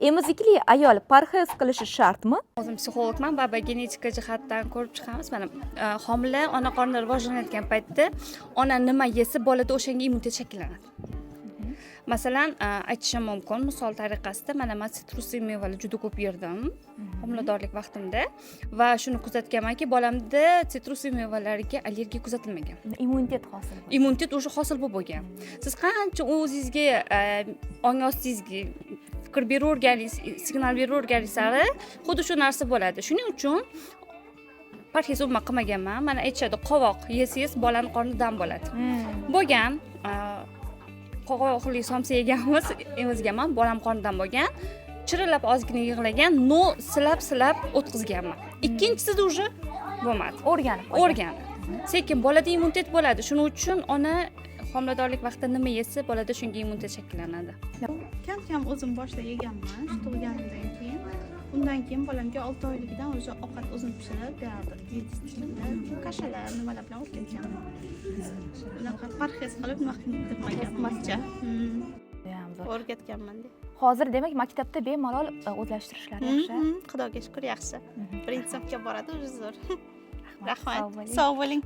Emizikli ayol parhez qilishi shartmi? O'zim psixologman va genetika jihatdan ko'rib chiqamiz. Mana homila ona qornida rivojlanayotgan paytda ona nima yesa bolada o'shanga immunitet shakllanadi. Masalan, aytishim mumkin, misol tariqasida mana men sitrusli mevalar juda ko'p yerdim homiladorlik vaqtimda va shuni kuzatganmanki, bolamda sitrusli mevalarga allergiya kuzatilmagan. Immunitet hosil. Immunitet o'sha hosil bo'lgan. Siz qancha o'zingizga ong ostingizga fikr beraverganingiz, signal beraverganingiz sari xuddi shu narsa bo'ladi. Shuning uchun parhez umuman qilmaganman. Mana aytishadi, qovoq yesangiz bolani qorni dam bo'ladi. Bo'lgan qovoqli somsa yeganmiz, emizganman, bolam qornidan bo'lgan. Chirillab ozgina yig'lagan, no silab o'tkazganman. Ikkinchisida уже bo'lmadi. O'rganib. Sekin bolada immunitet bo'ladi. Shuning uchun ona homiladorlik vaqtida nima yesa, bolada shunga immunitet shakllanadi. Kam o'zim boshida yeganman, tug'ilganimdan keyin. Undan keyin bolamga 6 oyligidan o'zi ovqat o'zim pishirib berardim. Diyetistlar, kashalar, nimalar bilan o'tganman. Unaqa parhez qilib nima qilmaganman. O'rgatganman deb. Hozir demak maktabda bemalol o'zlashtirishlar yaxshi. Xudoga shukr yaxshi. Birinchi sinfga boradi, o'zi zo'r. Rahmat. Sog' bo'ling.